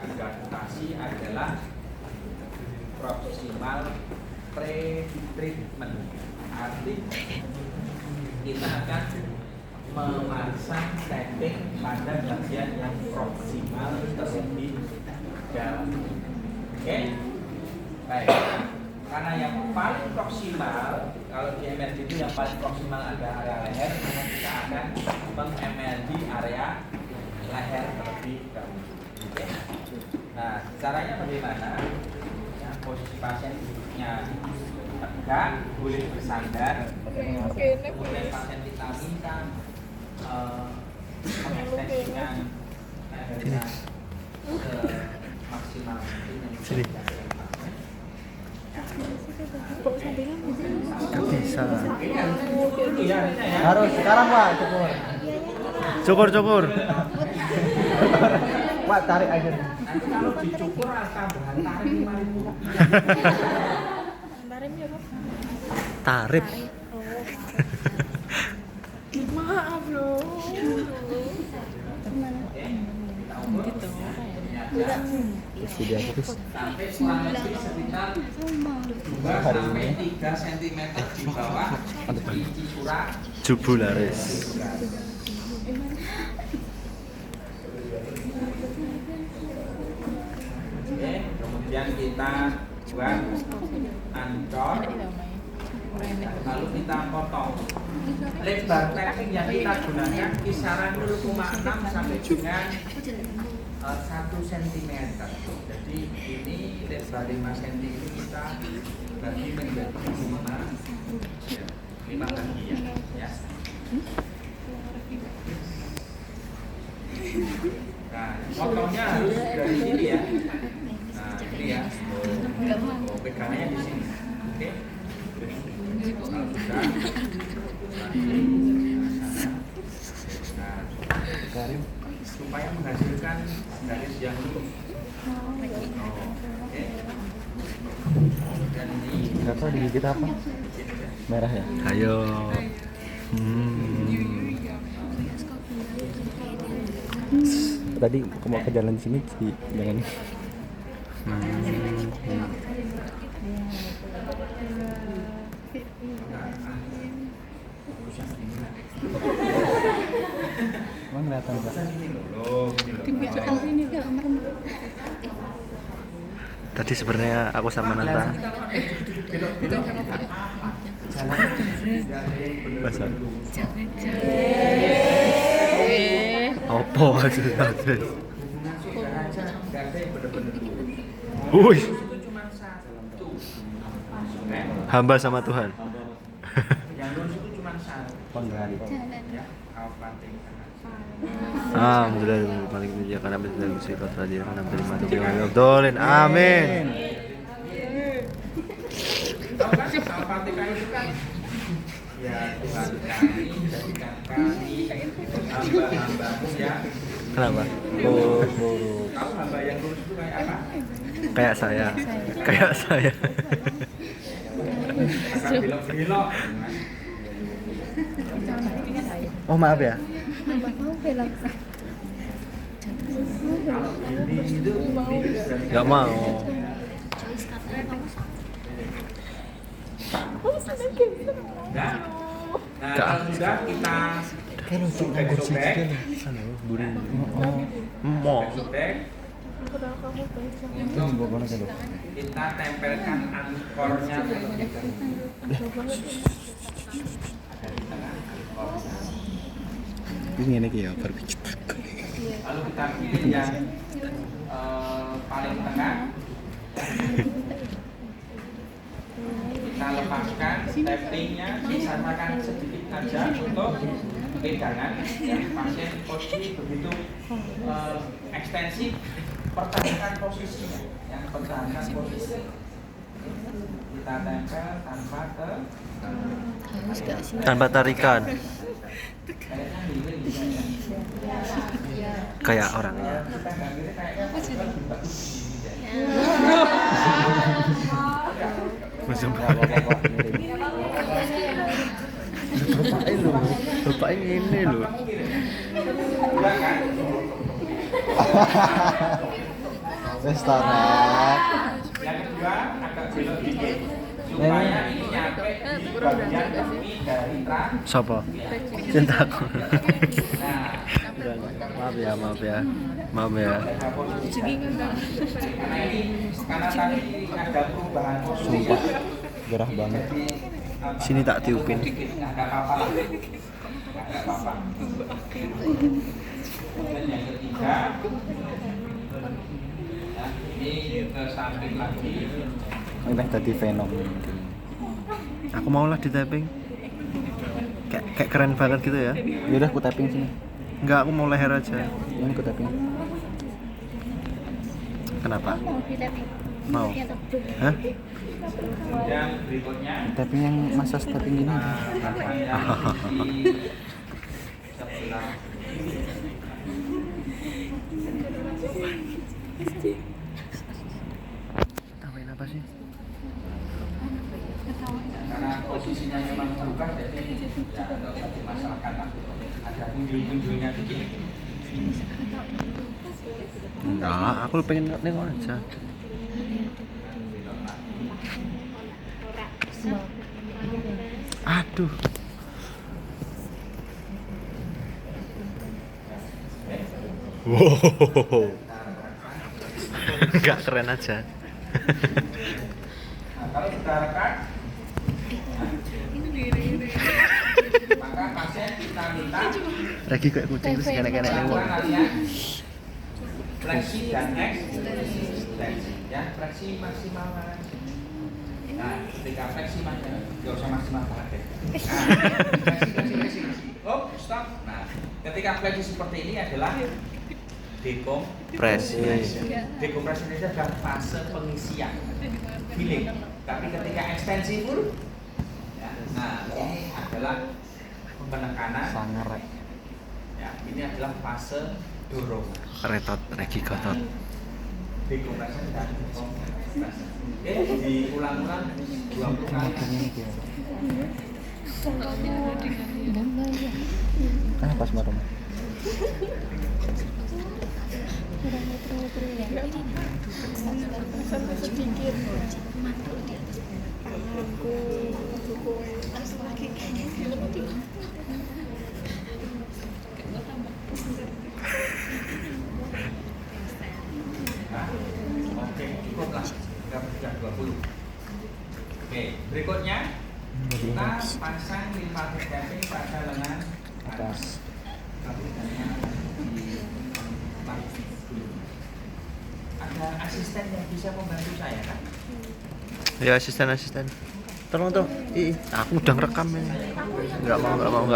Gravitasi adalah proximal pre-treatment. Arti kita akan memasang tapping pada bagian yang proksimal terlebih dahulu. Oke? Baik. Karena yang paling proksimal, kalau di MRD itu yang paling proksimal ada area leher, maka kita akan meng-MRD area leher terlebih dahulu. Oke? Nah, caranya bagaimana? Ya, posisi pasien duduknya tegak, boleh bersandar. Kemudian pasien kita minta mengekstensikan lehernya maksimal mungkin. Gak bisa. Harus sekarang Pak, cukur. Pak tarik aja. Nanti kalau dicukur akan bahan tarik 5.000 rupiah. Tarifnya Pak? Tarif. Maaf loh. Sudah terus. Sampai kurang lebih sekitar 2 sampai 3 cm di bawah biji surat Jubularis. Oke, kemudian kita buat ancor, lalu kita potong. Lebar tapping yang kita gunakan kisaran 0,6 sampai dengan 1 cm. Jadi ini lebar 5 cm ini kita bagi menjadi 5 bagian ya. Nah, potongnya harus dari sini ya. Nah, ini ya. Oh, pegangannya di sini. Oke. Kalau sudah, nah, supaya menghasilkan garis yang lurus. Oke. Dan ini. Nggak tahu digigit apa? Merah ya? Ayo. Tadi aku mau ke jalan sini sih, jangan. Emang kelihatan Pak? Tadi sebenarnya aku sama Nata. Basah. Apa sudah terus? Wuih. Hamba sama Tuhan. Yang lurus itu cuma satu. Penggali. Ya, Al-Fatihah. Alhamdulillah paling mulia karena bisa bersifat hadir karena terima tuh yang dolin. Amin. Tahu kan Al-Fatihah itu kan ya Tuhan kami jadikan kami hamba-hambamu ya. Kenapa? Tahu hamba yang lurus itu kayak apa? Kayak saya. Belok-belok. Oh maaf ya. Gak mau. Nah, kalau sudah kita sobek-sobek, Mau. sobek, untuk kita tempelkan ankornya terlebih dahulu. Ini ya berbicara. Lalu kita pilih yang paling tengah. Kita lepaskan tappingnya, disamarkan sedikit aja untuk pegangan. Yang pasien posisi begitu ekstensif, pertahankan posisinya. Yang pertahankan posisi. Kita tempel Tanpa tarikan. Kayak orangnya. Bapak ini loh. Restoran. Yang kedua agak belok dikit supaya ini nyampe di bagian tepi dari trans. Sopo? Cintaku. Nah, Maaf ya, maaf ya. Maaf ya. karena tadi ada perubahan posisi. Sumpah. Gerah banget. Sini tak tiupin. Nggak apa-apa lah. Nggak apa-apa. Dan yang ketiga, ya, ini ke samping lagi. Ini tadi Venom. Aku mau lah di tapping. Kayak keren banget gitu ya. Yaudah aku tapping sini. Enggak, aku mau leher aja. Ini aku tapping. Kenapa? Mau? Hah? Kemudian berikutnya, Tapping yang massage tapping gini. di sebelah Tambahin apa sih? karena posisinya memang berubah, jadi ya nggak usah dimasalahkan lah. Ada kunjung-kunjungnya dikit. Enggak, aku pengen nengok aja. Aduh. Wow. Enggak keren aja. Nah, kalau sudah rekan, maka pasien kita minta Lagi kayak kucing terus kena-kena nengok. lakukan kalian fleksi dan extensi, ya fleksi maksimal. Nah, ketika fleksi maksimal, nggak usah maksimal banget deh. Nah, fleksi. Oh, stop. Nah, ketika fleksi seperti ini adalah Press. dekompresi ini adalah fase pengisian healing. Tapi ketika ekstensi full, ya, nah ini adalah penekanan. Sangar. Ya, ini adalah fase dorong. Retot, Regi Gotot. Dekompresi dan dekompresi. Diulang-ulang 20 kali. Pas marah. sedikit. Tanganku, kuku. Nah, oke, cukuplah. Sudah 20. Oke, berikutnya kita pasang lymphatic tapping pada lengan Atas. Tapi dananya di dulu. Ada asisten yang bisa membantu saya kan? Ya asisten. Tolong. Aku udah ngerekam ini. Enggak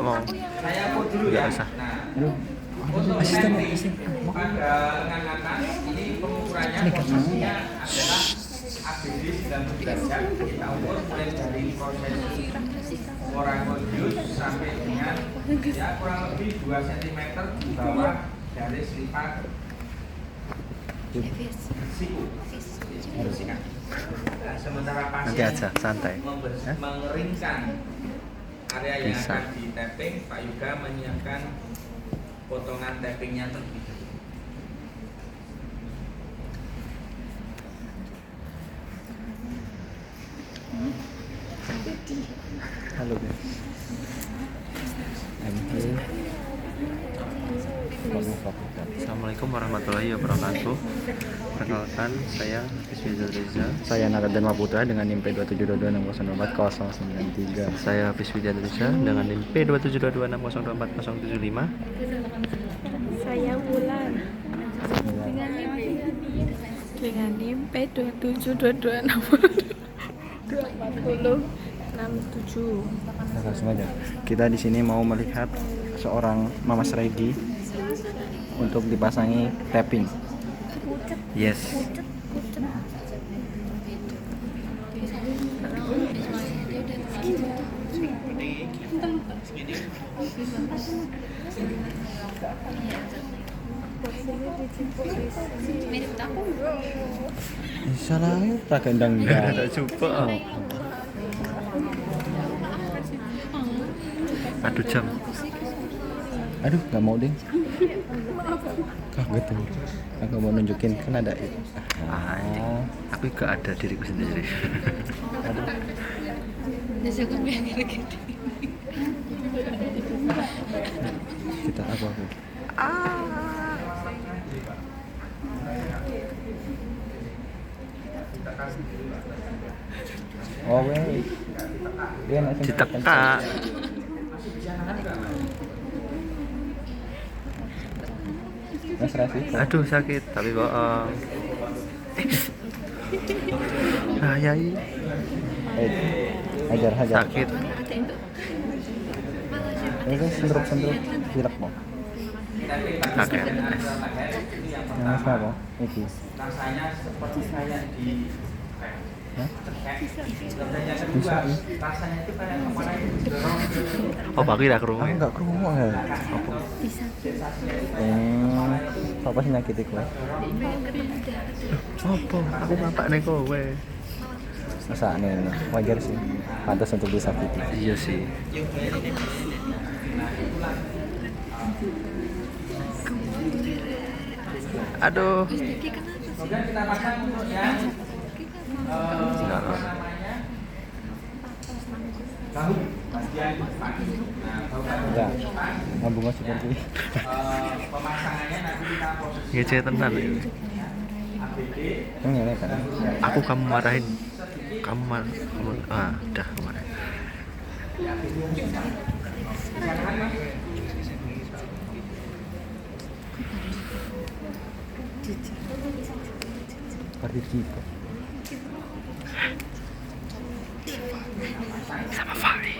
mau. Saya pun dulu Nggak ya. usah. Nah, Aduh. untuk Asisten. pada lengan atas ini pengukurannya posisinya adalah ABD 90 derajat. Kita ukur mulai dari prosesi orangodius sampai dengan ya kurang lebih 2 cm di bawah garis lipat siku. Nah, sementara pasien Nanti aja, santai. mengeringkan area yang Bisa. akan di tapping, Pak Yuga menyiapkan potongan tappingnya terlebih dahulu. Halo guys. Assalamualaikum warahmatullahi wabarakatuh. Perkenalkan, saya Hafiz Reza. Saya Naradhan Maputra dengan NIM P2722604093. Saya Hafiz Reza dengan NIM P2722604075. Saya Wulan dengan NIM P27226047. Langsung aja. Kita di sini mau melihat seorang Mamas Regi untuk dipasangi tapping. Yes. Salah tak gendang Ada coba. Aduh jam. Aduh, nggak mau deh. Kaget tuh. Aku mau nunjukin kan ada Aku gak ada diriku sendiri. Kita apa aku? Oh weh. Dia masih Diteka. Mas Rasi. Aduh sakit tapi bohong. Ayai. Hajar. Sakit. Ini kan sendruk pilek mau. Kakek. Yang apa? Iki. Rasanya seperti kayak di Hah? Bisa. Rasanya itu kayak kemarin Oh, aku tidak kerungu. Aku nggak kerungu ya. Apa? Apa sih nyakiti kowe? Apa? Aku bapak nih kowe. Masa aneh, wajar sih. Pantas untuk disakiti. Iya sih. Aduh. kemudian kita pasang untuk yang apa namanya bahu bagian depan. Nah, bahu Enggak. bagian depan Ngambung aja seperti pemasangannya nanti kita posisi Ngece tenan ya. ABD. ini kan. Aku kamu marahin. Kamu udah kemarin. Silakan Mas. Seperti kita. Sama Fahri.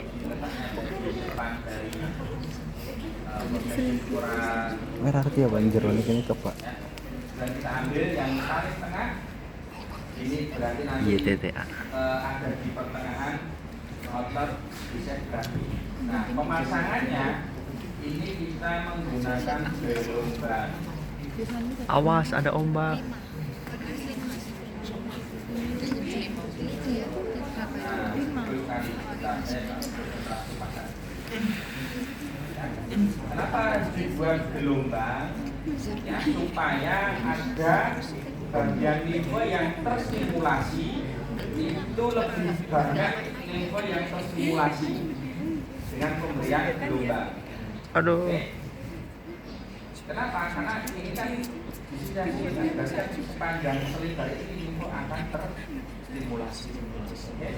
Merah dia banjir ini coba. Dan kita ambil yang paling tengah. Ini berarti nanti YTTA. ada di pertengahan otot bisa berarti. Nah, pemasangannya ini kita menggunakan gelombang. Awas ada ombak. Nah, itu kali kita kenapa dibuat gelombang? Ya, supaya ada bagian limfe yang terstimulasi itu lebih banyak limfe yang terstimulasi dengan pemberian gelombang. Aduh. Oke. Kenapa? Karena ini kan disini sepanjang selinder ini limfe akan terstimulasi. Oke.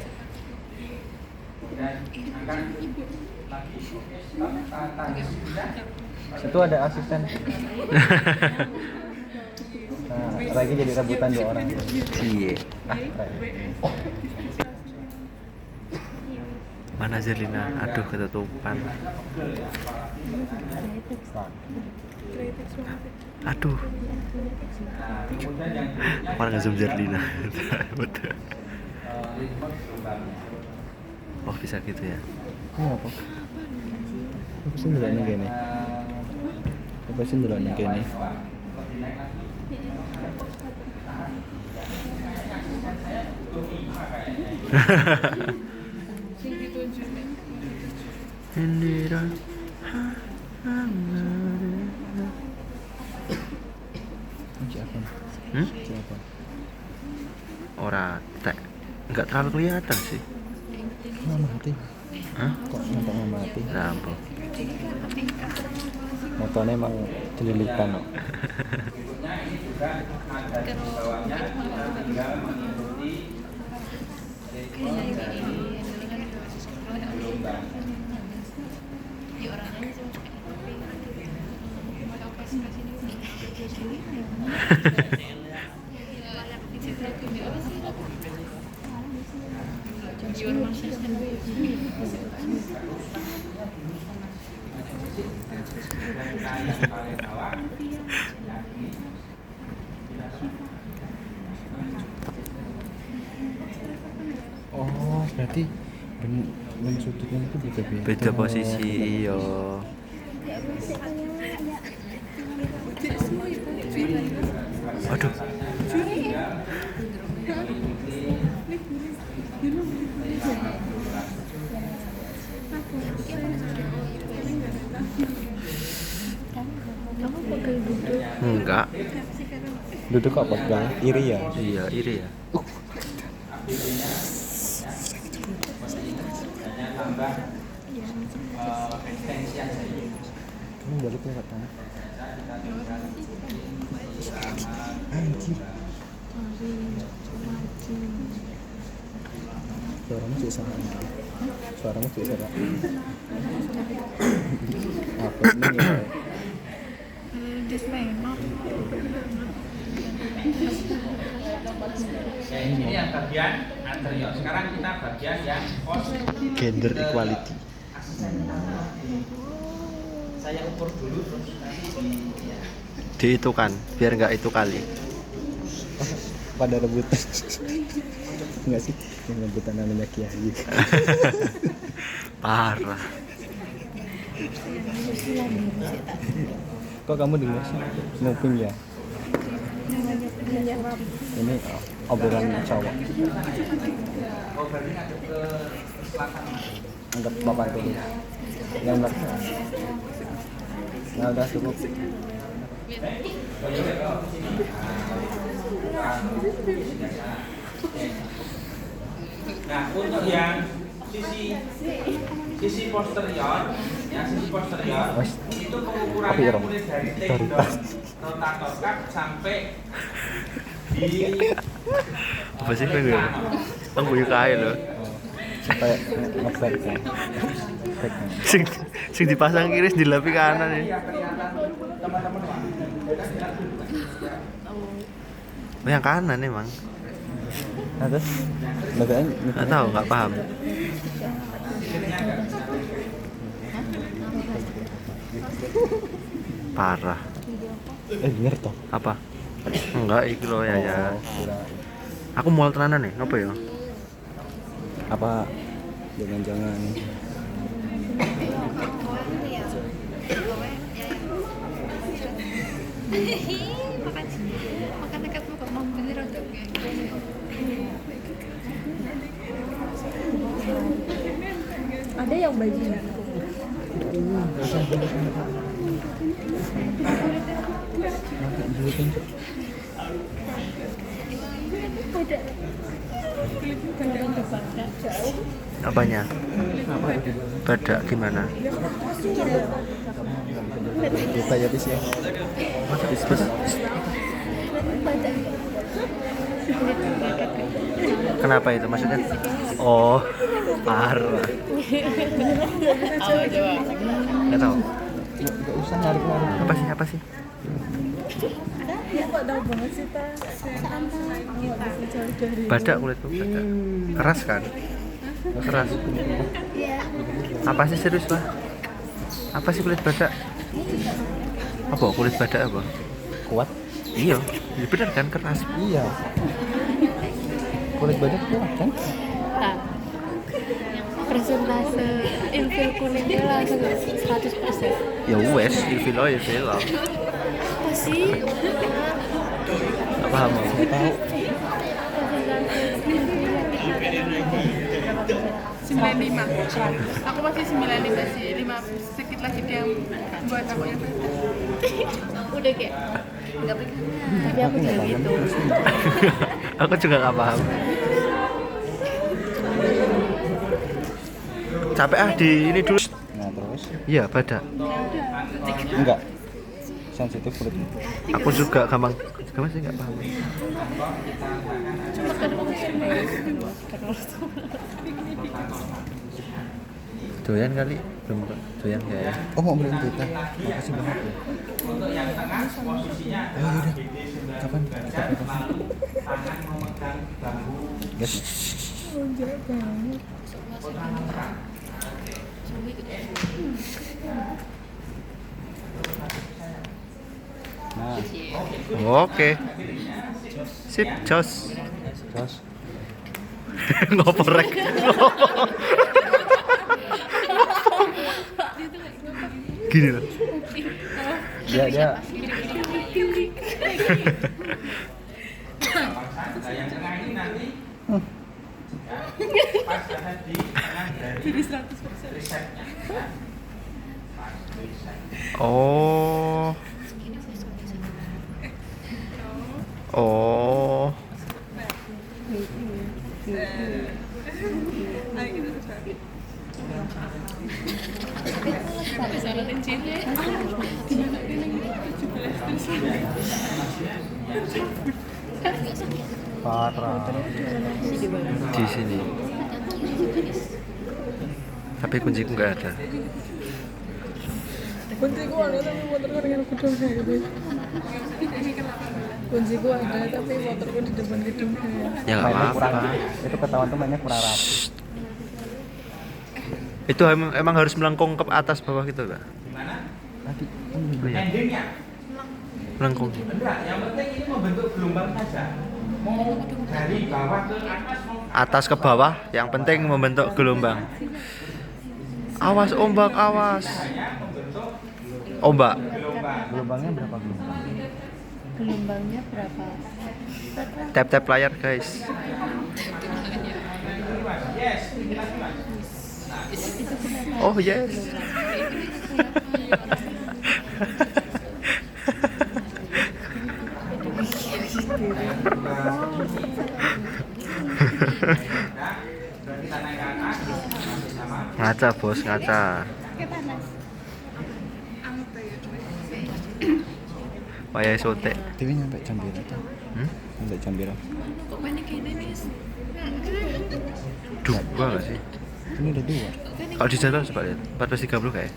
Dan akan lagi stop tadi sudah. Itu ada asisten. Nah, lagi jadi rebutan 2 orang. Iya. Mana Zerlina? Aduh ketutupan. Aduh. Mana nggak zoom Zerlina? Betul. Oh bisa gitu ya? Ini apa? Apa sih dulu nih gini? Apa sih dulu nih gini? Indira. Siapa? Siapa? Ora tak nggak terlalu kelihatan sih. Mati. Hah? Kok nampak mati? Lampu. Motornya emang celilitan kok. Berikutnya ini juga ada di bawahnya, kita tinggal mengikuti ritme dari gelombang. Dan yang paling bawah, ya ini. Oh, berarti ben sudutnya itu beda-beda. Beda posisi iya. Aduh. pegang duduk. Enggak. Duduk kok pegang. Iri ya. Iya, iri ya. hanya tambah ekstensi aja. Kamu balik lewat mana? Anjir. Suaramu sih sama. Suaramu sih sama. Apa ini ya? Disclaimer. Ya, ini yang bagian anterior. Sekarang kita bagian yang post Gender equality. Saya ukur dulu terus nanti di Diitukan, biar nggak itu kali. Pada rebutan. Enggak sih, yang rebutan namanya Kiai. Parah. Kok kamu dengar sih? Nguping ya? Ini obrolan cowok. oh berarti ngadep ke selatan. Anggap bapak dulu. Yang benar. Nah, udah cukup. Nah, untuk yang sisi posterior, ya sisi posterior itu pengukurannya mulai dari tendon rotator cuff sampai di Apa sih gue? Angguyu kae lho. Supaya ngeback ya. Back. Sing dipasang kiri dilapi kanan ya. kelihatan teman-teman Pak. Oh, yang kanan emang. Nah, terus bagian Nggak tahu, nggak paham. Parah. bener toh. Apa? Enggak, iki lho ya ya. Kira- Aku mual tenanan nih, ngapa ya? apa jangan-jangan Makan dekat mau mau bener untuk ada yang bajingan. Apanya? Badak gimana? kita ya bis ya. Masa bis? Kenapa itu maksudnya? Oh, parah. Nggak tahu. Nggak usah narik-narik. Apa sih? Kok tahu banget sih ta? Badak kulitku badak. Keras kan? Keras. Apa sih serius lah? Apa sih kulit badak? Apa kulit badak apa? Kuat. Iya, ya bener kan keras. Iya. Kulit badak kuat kan? Persentase infil kuningnya langsung 100%. Ya wes, ilfilo. Apa sih? Gak paham aku. Nggak tahu. 95. Aku masih 95 sih, 5 sedikit lagi dia buat aku yang Udah kayak nggak pegangan. Tapi aku nggak juga paham. gitu. Aku juga gak paham. Capek di ini dulu. Nah terus Iya, badak. enggak sensitif kulitnya. Aku juga gampang sih gak paham. Doyan kali? Belum doyan ya? Oh mau beliin kita? Makasih banget ya. Untuk yang tengah posisinya Ayo adalah udah. BD 19 Kapan? derajat, lalu tangan memegang bambu Guys, potongan terang. nah Oke. Sip, jos. terus Ngopo rek? Gini loh. dia Nah, yang tengah ini nanti pas ada di kanan dari risetnya. Oh. Oh. Parah. Di sini. Tapi kunciku nggak ada. Kunciku ada tapi motorku dengan gedung saya gitu. Kunciku ada tapi motorku di depan gedung saya. Ya nggak Mainnya kurang. apa-apa. Itu ketahuan tuh mainnya kurang rapi. Itu emang harus melengkung ke atas bawah gitu nggak? Gimana? Tadi. Oh, iya. Endingnya Melengkung. enggak, yang penting ini membentuk gelombang saja. Mau dari bawah ke atas mau Atas ke bawah, yang penting membentuk gelombang. Awas ombak, awas. hanya membentuk Ombak. gelombang. Gelombangnya berapa gelombang? Gelombangnya berapa? Tap-tap layar, guys. Yes, lagi mas. Oh, yes. Nah, kita naik ke atas sama. Ngaca, Bos, ngaca. Wayai sotek. Dewi nyampe jam berapa? Hmm? Nyampe jam berapa? Kok panik ini nih? Dua nggak sih? Ini udah 2. Kalau di jadwal coba lihat, 14.30 kayak.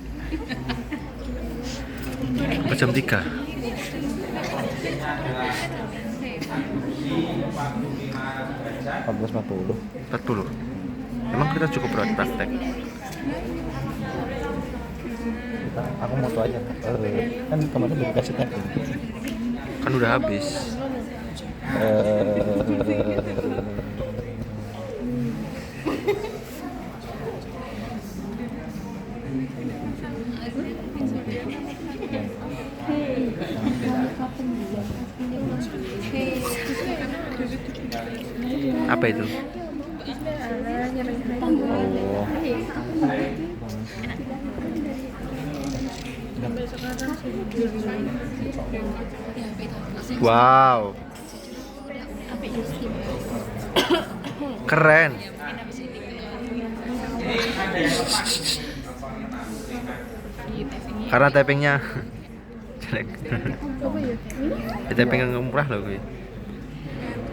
Apa jam 3? 14.40. 40. Emang kita cukup berat praktek. Aku mau tuh aja. Kan kemarin udah dikasih tag. Kan udah habis. Apa itu? Oh. Wow. Keren. Karena tappingnya jelek. Ya, tapping yang murah loh gue.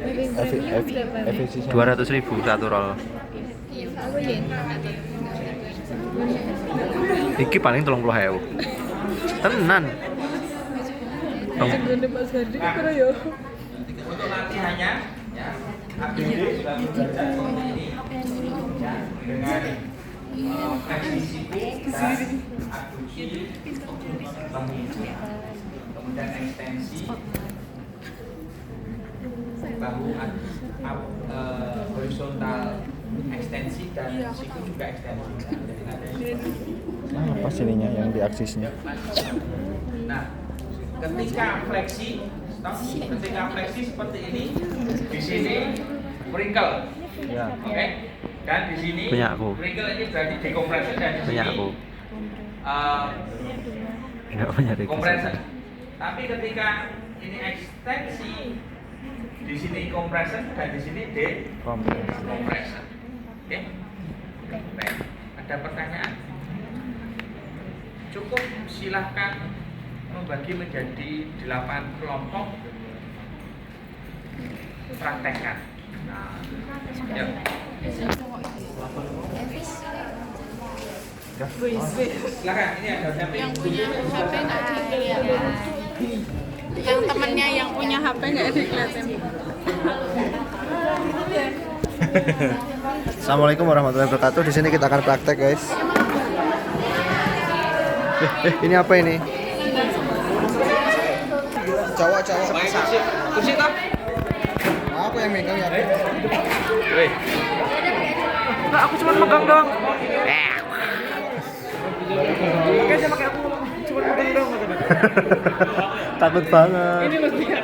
Efisiensi 200.000 satu roll. Iki paling 30.000. Tenan. Gede Mas Hadi kira ya. Untuk latihannya, ya, APD sudah belajar seperti ini, ya, dengan fleksi siku dan abduksi, kemudian ekstensi bahu horizontal ekstensi dan siku juga ekstensi. Jadi ada apa sininya yang di aksisnya? Nah, ketika fleksi, ketika fleksi seperti ini, di sini wrinkle, Ya. oke? Dan di sini Punya aku. wrinkle ini berarti decompression dan di Punya sini aku. Enggak punya compression. Tapi ketika ini ekstensi, di sini compression dan di sini decompression. Oke? Baik. Ada pertanyaan? Cukup silahkan membagi menjadi 8 kelompok, praktekkan. Nah, ya. Silakan, ini ada siapa Yang punya HP nggak dilihat. Yang temennya yang punya HP nggak dilihatin. Assalamualaikum warahmatullahi wabarakatuh. Di sini kita akan praktek, guys. Ini apa ini? Cowok. kursi toh? Aku yang megang ya. Enggak, aku cuma megang dong. Takut banget. Ini loh dia.